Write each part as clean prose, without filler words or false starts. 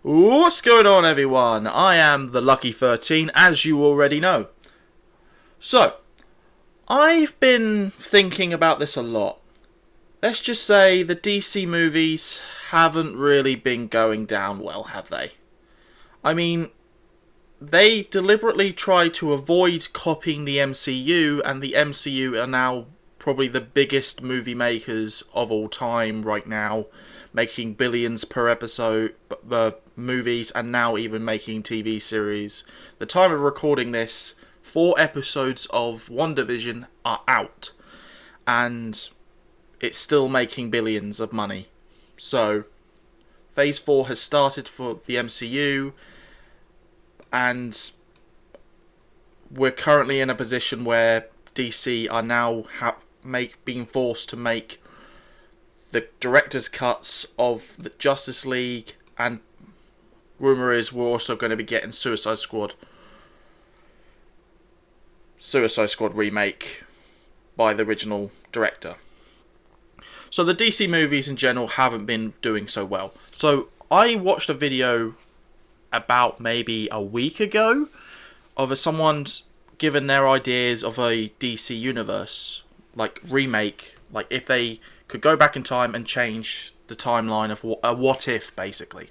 What's going on, everyone? I am the Lucky 13, as you already know. So, I've been thinking about this a lot. Let's just say the DC movies haven't really been going down well, have they? I mean, they deliberately try to avoid copying the MCU, and the MCU are now probably the biggest movie makers of all time right now, making billions per episode, movies, and now even making TV series. The time of recording this, 4 episodes of WandaVision are out, and it's still making billions of money. So, Phase 4 has started for the MCU, and we're currently in a position where DC are now being forced to make the director's cuts of the Justice League, and rumour is we're also going to be getting Suicide Squad remake by the original director. So the DC movies in general haven't been doing so well. So I watched a video about maybe a week ago of someone's given their ideas of a DC universe, like remake, like if they could go back in time and change the timeline of a what if, basically.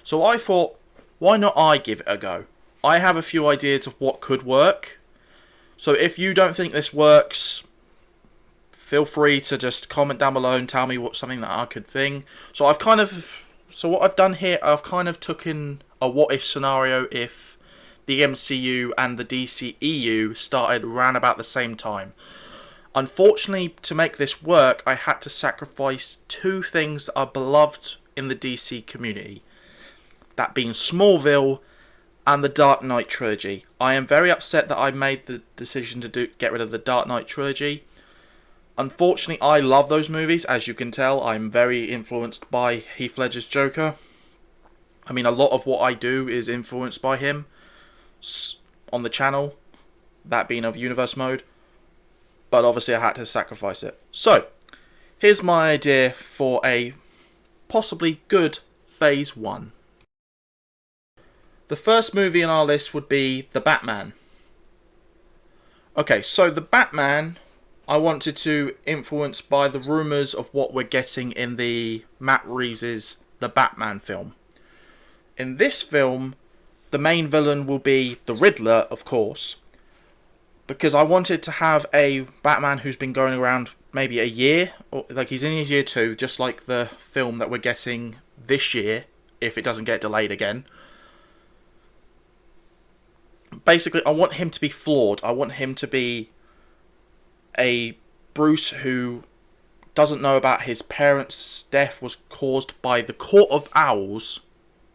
So I thought, why not I give it a go? I have a few ideas of what could work. So if you don't think this works, feel free to just comment down below and tell me what's something that I could think. So what I've done here, I've kind of taken a what if scenario if the MCU and the DCEU started around about the same time. Unfortunately, to make this work, I had to sacrifice 2 things that are beloved in the DC community. That being Smallville and the Dark Knight trilogy. I am very upset that I made the decision to get rid of the Dark Knight trilogy. Unfortunately, I love those movies. As you can tell, I'm very influenced by Heath Ledger's Joker. I mean, a lot of what I do is influenced by him on the channel, that being of Universe Mode. But obviously I had to sacrifice it. So, here's my idea for a possibly good Phase 1. The first movie on our list would be The Batman. Okay, so The Batman, I wanted to influence by the rumours of what we're getting in the Matt Reeves' The Batman film. In this film, the main villain will be the Riddler, of course, because I wanted to have a Batman who's been going around maybe a year, or like he's in his year 2, just like the film that we're getting this year, if it doesn't get delayed again. Basically, I want him to be flawed. I want him to be a Bruce who doesn't know about his parents' death was caused by the Court of Owls,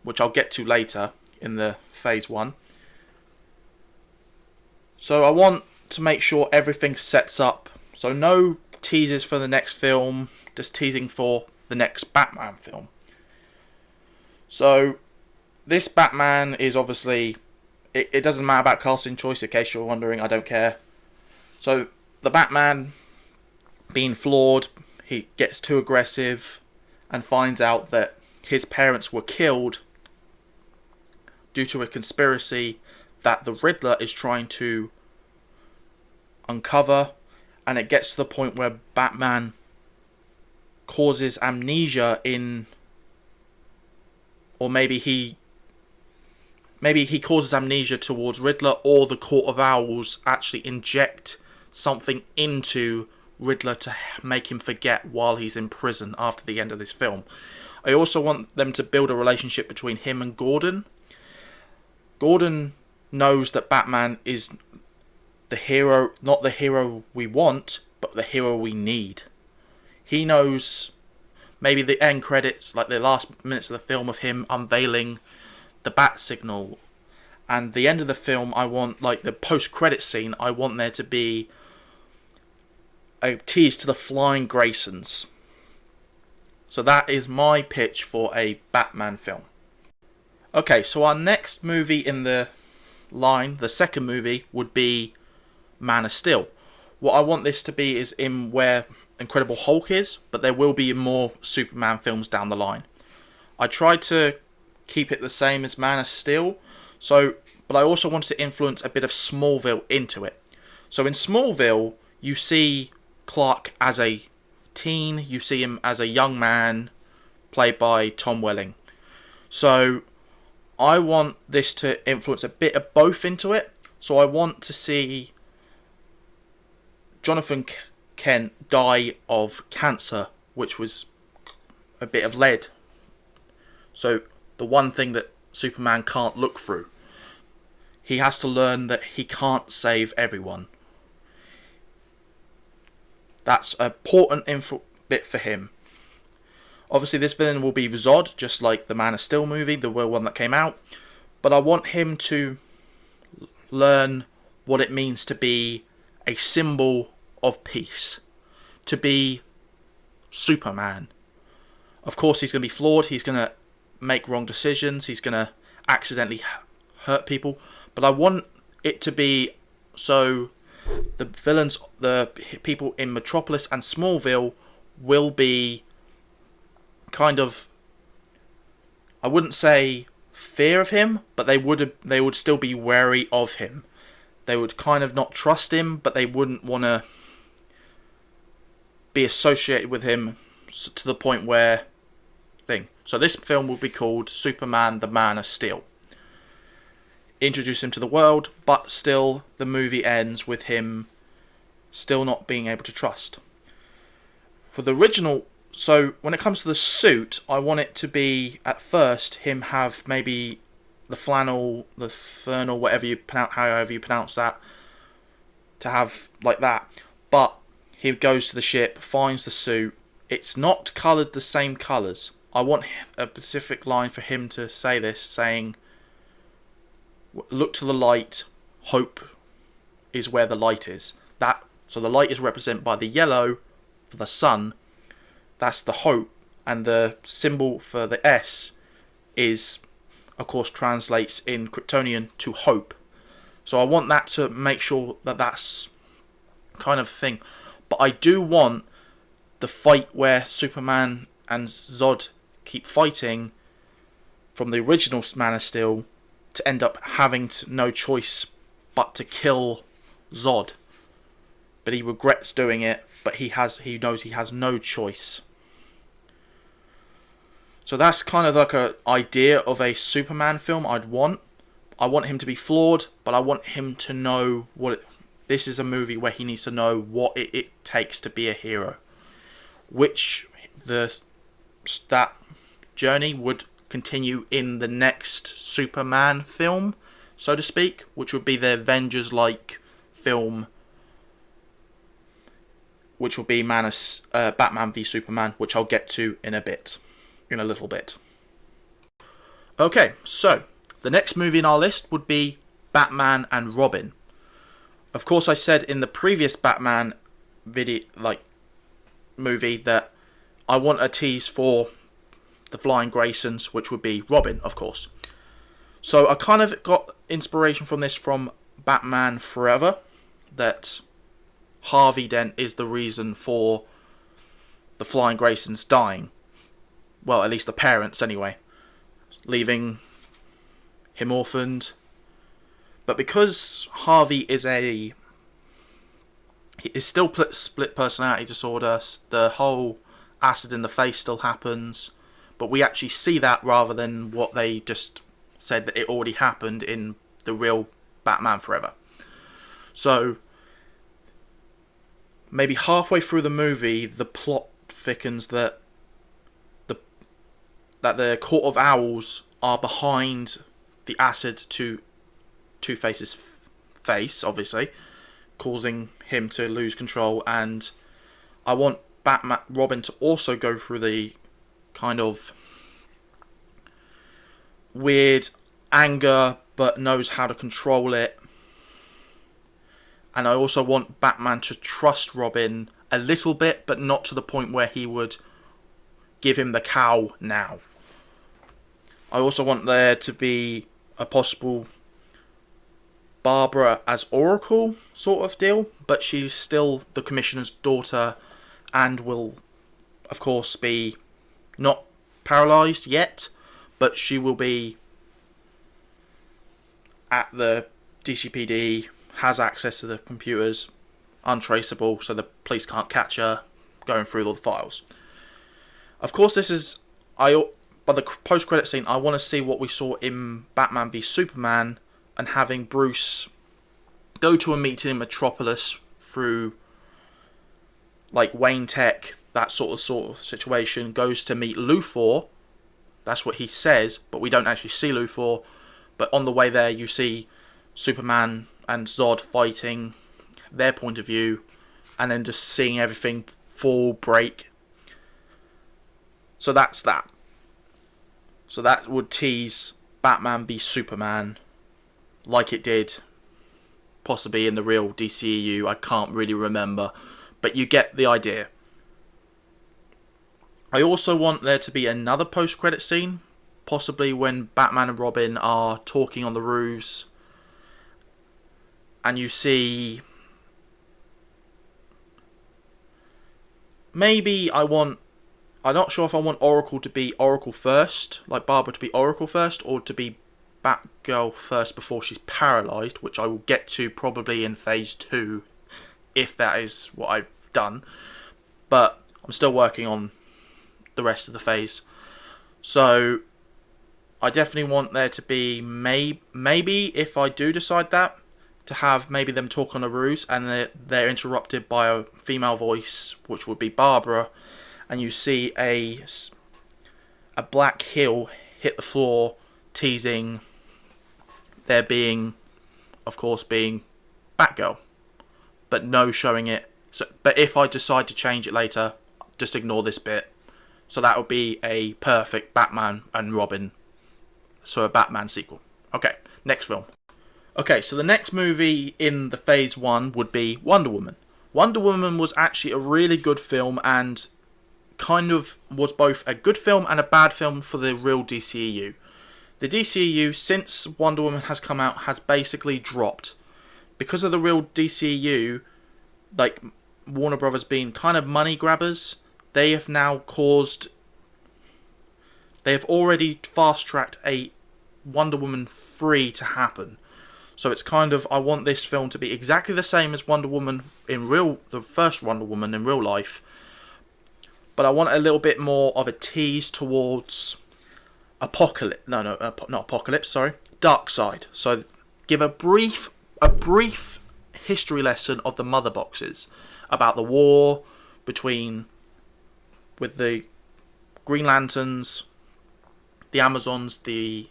which I'll get to later in the Phase 1. So I want to make sure everything sets up. So no teasers for the next film, just teasing for the next Batman film. So this Batman is obviously, it doesn't matter about casting choice, in case you're wondering, I don't care. So the Batman, being flawed, he gets too aggressive and finds out that his parents were killed due to a conspiracy that the Riddler is trying to uncover, and it gets to the point where Batman causes amnesia or maybe he causes amnesia towards Riddler, or the Court of Owls actually inject something into Riddler to make him forget while he's in prison after the end of this film. I also want them to build a relationship between him and Gordon. Gordon knows that Batman is the hero, not the hero we want, but the hero we need. He knows maybe the end credits, like the last minutes of the film, of him unveiling the bat signal. And the end of the film, I want, like the post-credit scene, I want there to be a tease to the Flying Graysons. So that is my pitch for a Batman film. Okay, so our next movie in the line, the second movie, would be Man of Steel. What I want this to be is in where Incredible Hulk is, but there will be more Superman films down the line. I tried to keep it the same as Man of Steel. So, but I also wanted to influence a bit of Smallville into it. So in Smallville, you see Clark as a teen, you see him as a young man, played by Tom Welling. So I want this to influence a bit of both into it. So I want to see Jonathan Kent die of cancer, which was a bit of lead. So the one thing that Superman can't look through. He has to learn that he can't save everyone. That's an important bit for him. Obviously, this villain will be Zod, just like the Man of Steel movie, the one that came out. But I want him to learn what it means to be a symbol of peace. To be Superman. Of course, he's going to be flawed. He's going to make wrong decisions. He's going to accidentally hurt people. But I want it to be so the villains, the people in Metropolis and Smallville will be kind of, I wouldn't say fear of him, but they would still be wary of him. They would kind of not trust him, but they wouldn't want to be associated with him to the point where thing. So this film will be called Superman the Man of Steel. Introduce him to the world, but still the movie ends with him still not being able to trust. For the original, so when it comes to the suit, I want it to be at first him have maybe the flannel, the fernal, whatever you pronounce, however you pronounce that, to have like that. But he goes to the ship, finds the suit. It's not coloured the same colours. I want a specific line for him to say this, saying, "Look to the light, hope is where the light is." So the light is represented by the yellow for the sun. That's the hope, and the symbol for the S is, of course, translates in Kryptonian to hope. So I want that to make sure that that's kind of thing. But I do want the fight where Superman and Zod keep fighting from the original Man of Steel to end up having no choice but to kill Zod. But he regrets doing it, but he knows he has no choice. So that's kind of like an idea of a Superman film I'd want. I want him to be flawed, but I want him to know this is a movie where he needs to know what it takes to be a hero. Which that journey would continue in the next Superman film, so to speak, which would be the Avengers-like film, which will be Batman v Superman, which I'll get to in a little bit. Okay, so the next movie in our list would be Batman and Robin. Of course, I said in the previous Batman movie that I want a tease for the Flying Graysons, which would be Robin, of course. So I kind of got inspiration from this from Batman Forever, that Harvey Dent is the reason for the Flying Graysons dying. Well, at least the parents anyway, leaving him orphaned. But because Harvey is still split personality disorder, the whole acid in the face still happens, but we actually see that rather than what they just said that it already happened in the real Batman Forever. So maybe halfway through the movie, the plot thickens that the Court of Owls are behind the acid to Two-Face's face, obviously, causing him to lose control. And I want Robin to also go through the kind of weird anger, but knows how to control it. And I also want Batman to trust Robin a little bit, but not to the point where he would give him the cow now. I also want there to be a possible Barbara as Oracle sort of deal, but she's still the Commissioner's daughter and will, of course, be not paralysed yet, but she will be at the DCPD, has access to the computers, untraceable, so the police can't catch her, going through all the files. Of course, this is... By the post-credit scene, I want to see what we saw in Batman v Superman, and having Bruce go to a meeting in Metropolis through, like, Wayne Tech, that sort of situation, goes to meet Luthor. That's what he says, but we don't actually see Luthor. But on the way there, you see Superman and Zod fighting, their point of view, and then just seeing everything fall, break. So that's that. So that would tease Batman v Superman, like it did possibly in the real DCEU. I can't really remember, but you get the idea. I also want there to be another post-credit scene, possibly when Batman and Robin are talking on the roofs, and you see... Maybe I'm not sure if I want Oracle to be Oracle first, like Barbara to be Oracle first, or to be Batgirl first before she's paralysed, which I will get to probably in Phase 2, if that is what I've done. But I'm still working on the rest of the phase. So I definitely want there to be, maybe if I do decide that, to have maybe them talk on the roofs, and they're interrupted by a female voice, which would be Barbara, and you see a black heel hit the floor, teasing there being, of course, being Batgirl, but no showing it. So, but if I decide to change it later, just ignore this bit. So that would be a perfect Batman and Robin, so a Batman sequel. Okay, next film. Okay, so the next movie in the Phase 1 would be Wonder Woman. Wonder Woman was actually a really good film, and kind of was both a good film and a bad film for the real DCEU. The DCEU, since Wonder Woman has come out, has basically dropped. Because of the real DCEU, like Warner Brothers being kind of money grabbers, they have now caused... They have already fast-tracked a Wonder Woman 3 to happen. So it's kind of, I want this film to be exactly the same as Wonder Woman in the first Wonder Woman in real life. But I want a little bit more of a tease towards Apocalypse. Not Apocalypse, sorry. Darkseid. So give a brief history lesson of the mother boxes, about the war with the Green Lanterns, the Amazons, the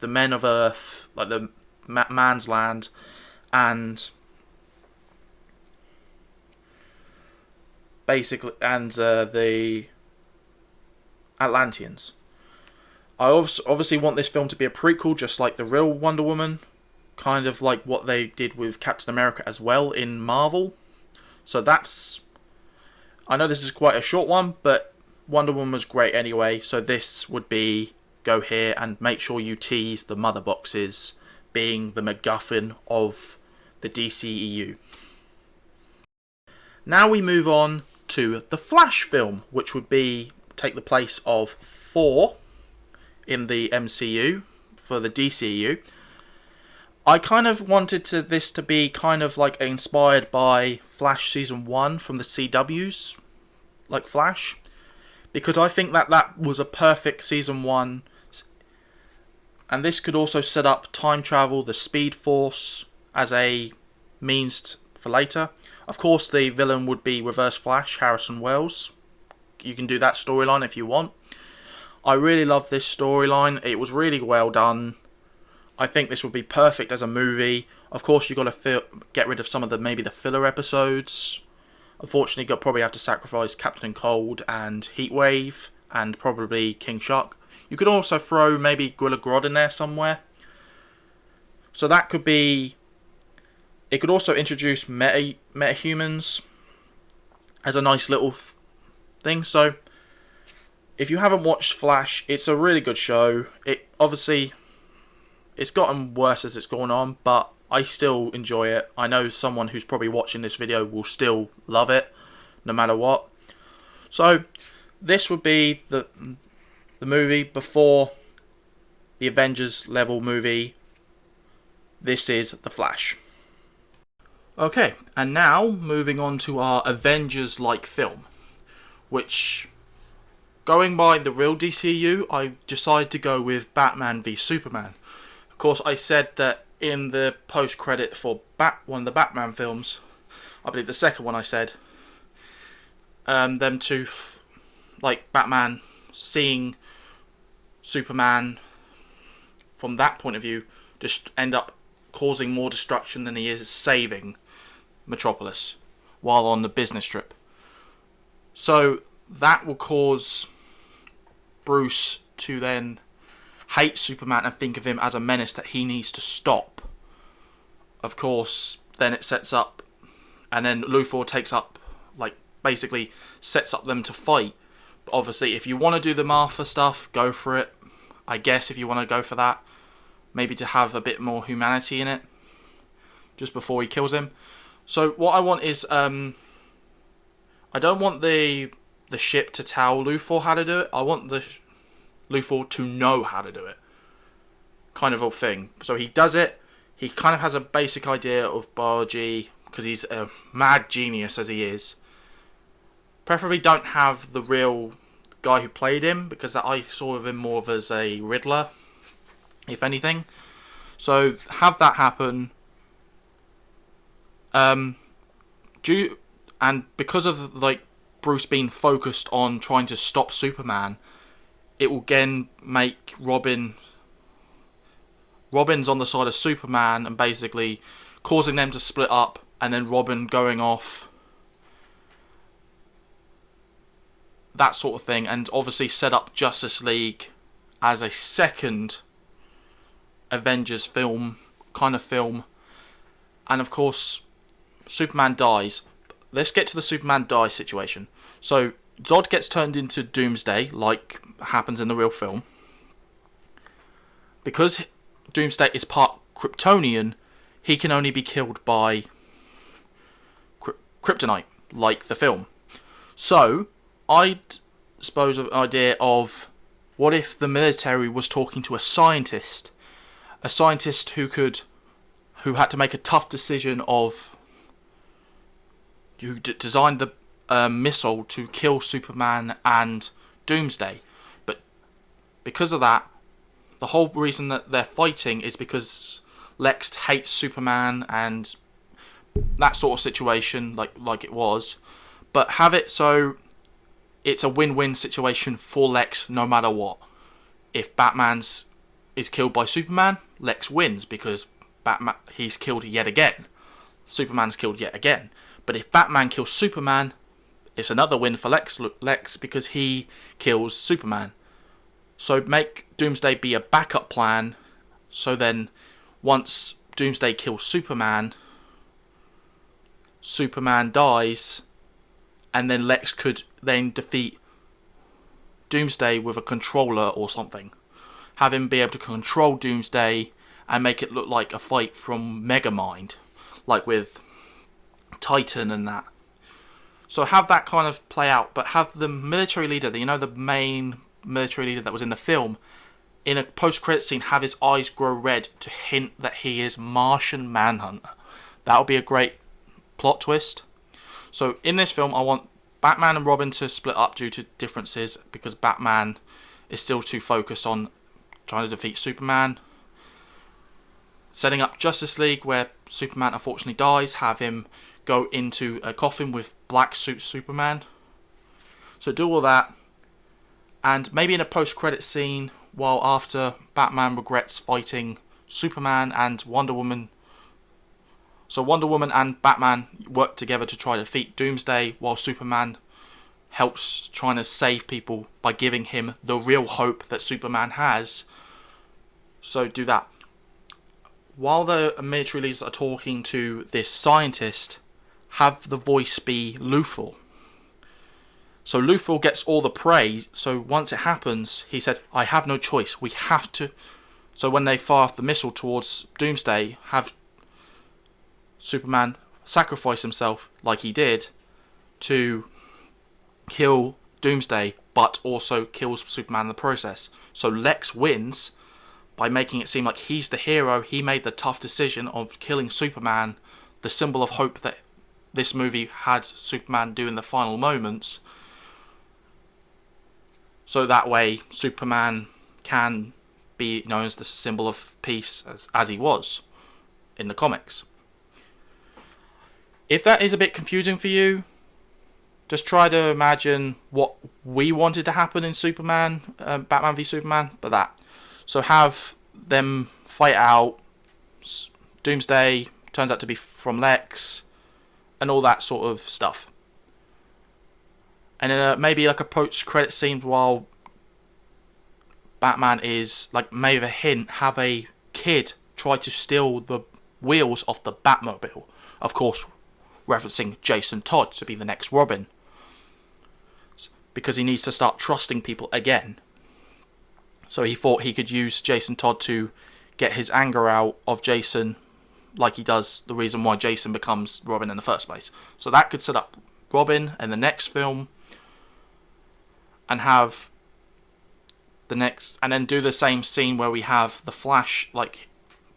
Men of Earth, like the Man's Land, and basically, and the Atlanteans. I obviously want this film to be a prequel, just like the real Wonder Woman, kind of like what they did with Captain America as well in Marvel. So that's... I know this is quite a short one, but Wonder Woman was great anyway, so this would be go here and make sure you tease the mother boxes being the MacGuffin of the DCEU. Now we move on to the Flash film, which would take the place of 4 in the MCU for the DCEU. I kind of wanted this to be kind of like inspired by Flash Season 1 from the CW's, like Flash, because I think that was a perfect Season 1, and this could also set up time travel, the Speed Force, as a means for later. Of course, the villain would be Reverse Flash, Harrison Wells. You can do that storyline if you want. I really love this storyline. It was really well done. I think this would be perfect as a movie. Of course, you've got to get rid of some of maybe the filler episodes. Unfortunately, you'll probably have to sacrifice Captain Cold and Heatwave, and probably King Shark. You could also throw maybe Gorilla Grodd in there somewhere. So that could be... It could also introduce metahumans as a nice little thing. So, if you haven't watched Flash, it's a really good show. It's gotten worse as it's gone on, but I still enjoy it. I know someone who's probably watching this video will still love it, no matter what. So, this would be the movie before the Avengers level movie. This is The Flash. Okay, and now moving on to our Avengers-like film, which, going by the real DCU, I decided to go with Batman v Superman. Of course, I said that in the post-credit for one of the Batman films, I believe the second one I said, them two, like Batman seeing Superman from that point of view, just end up causing more destruction than he is saving Metropolis while on the business trip. So that will cause Bruce to then hate Superman and think of him as a menace that he needs to stop. Of course, then it sets up, and then Luthor takes up, like, basically sets up them to fight. But obviously, if you want to do the Martha stuff, go for it. I guess if you want to go for that, maybe to have a bit more humanity in it, just before he kills him. So what I want is, I don't want the ship to tell Luthor how to do it. I want the Luthor to know how to do it, kind of a thing. So he does it. He kind of has a basic idea of biology, because he's a mad genius as he is. Preferably don't have the real guy who played him, because I saw him more of as a Riddler, if anything. So have that happen. And because of like Bruce being focused on trying to stop Superman, it will again make Robin's on the side of Superman and basically causing them to split up, and then Robin going off, that sort of thing, and obviously set up Justice League as a second Avengers film, kind of film. And of course, Superman dies. Let's get to the Superman dies situation. So Zod gets turned into Doomsday, like happens in the real film. Because Doomsday is part Kryptonian, he can only be killed by kryptonite, like the film. So I'd suppose an idea of, what if the military was talking to a scientist who had to make a tough decision of who designed the missile to kill Superman and Doomsday. But because of that, the whole reason that they're fighting is because Lex hates Superman and that sort of situation, like it was. But have it so it's a win-win situation for Lex no matter what. If Batman is killed by Superman, Lex wins because he's killed yet again. Superman's killed yet again. But if Batman kills Superman, it's another win for Lex because he kills Superman. So make Doomsday be a backup plan, so then once Doomsday kills Superman, Superman dies, and then Lex could then defeat Doomsday with a controller or something. Have him be able to control Doomsday and make it look like a fight from Megamind, like with Titan and that. So have that kind of play out, but have the military leader, the main military leader that was in the film, in a post-credit scene, have his eyes grow red to hint that he is Martian Manhunter. That would be a great plot twist. So in this film, I want Batman and Robin to split up due to differences, because Batman is still too focused on trying to defeat Superman. Setting up Justice League, where Superman unfortunately dies, have him go into a coffin with black suit Superman. So do all that, and maybe in a post-credit scene, while after Batman regrets fighting Superman and Wonder Woman. So Wonder Woman and Batman work together to try to defeat Doomsday, while Superman helps trying to save people by giving him the real hope that Superman has. So do that. While the military leaders are talking to this scientist, have the voice be Luthor. So Luthor gets all the praise, so once it happens, he says, I have no choice, we have to. So when they fire off the missile towards Doomsday, have Superman sacrifice himself, like he did, to kill Doomsday, but also kills Superman in the process. So Lex wins, by making it seem like he's the hero. He made the tough decision of killing Superman, the symbol of hope that this movie had Superman do in the final moments. So that way Superman can be known as the symbol of peace as he was in the comics. If that is a bit confusing for you, just try to imagine what we wanted to happen in Superman, Batman v Superman, but that. So have them fight out, Doomsday turns out to be from Lex, and all that sort of stuff. And then maybe like a post-credit scene while Batman is, like, maybe a hint, have a kid try to steal the wheels off the Batmobile. Of course, referencing Jason Todd to be the next Robin. Because he needs to start trusting people again. So he thought he could use Jason Todd to get his anger out of Jason, like he does the reason why Jason becomes Robin in the first place. So that could set up Robin in the next film, and have the next, and then do the same scene where we have the Flash, like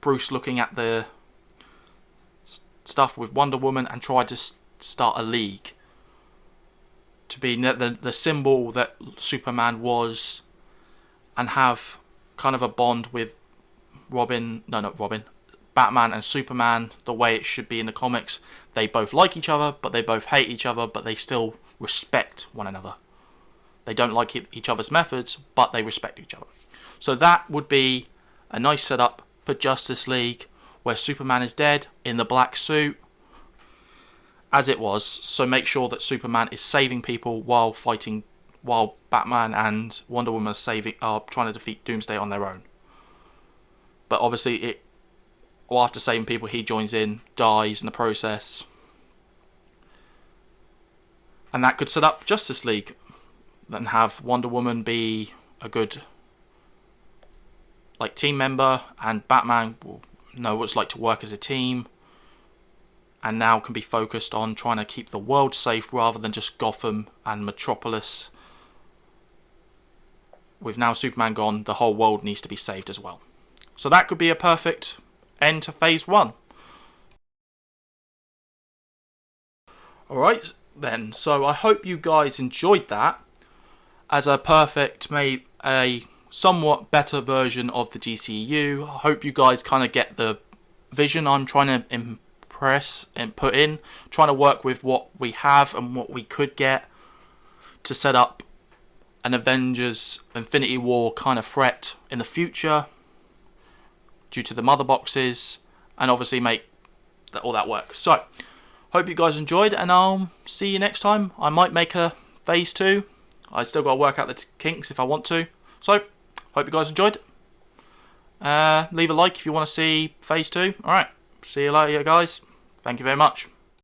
Bruce looking at the stuff with Wonder Woman and try to start a league to be the symbol that Superman was, and have kind of a bond with Batman and Superman the way it should be in the comics. They both like each other, but they both hate each other, but they still respect one another. They don't like each other's methods, but they respect each other. So that would be a nice setup for Justice League, where Superman is dead in the black suit, as it was. So make sure that Superman is saving people while Batman and Wonder Woman are trying to defeat Doomsday on their own. But obviously, after saving people, he joins in, dies in the process, and that could set up Justice League. Then have Wonder Woman be a good team member, and Batman will know what it's like to work as a team, and now can be focused on trying to keep the world safe rather than just Gotham and Metropolis. With now Superman gone, the whole world needs to be saved as well. So that could be a perfect end to Phase 1. Alright then, so I hope you guys enjoyed that as a perfect, maybe a somewhat better version of the DCEU. I hope you guys kind of get the vision I'm trying to impress and put in, trying to work with what we have and what we could get to set up an Avengers Infinity War kind of threat in the future due to the mother boxes, and obviously make all that work. So, hope you guys enjoyed, and I'll see you next time. I might make a Phase 2. I still got to work out the kinks if I want to. So, hope you guys enjoyed. Leave a like if you want to see Phase 2. Alright, see you later guys. Thank you very much.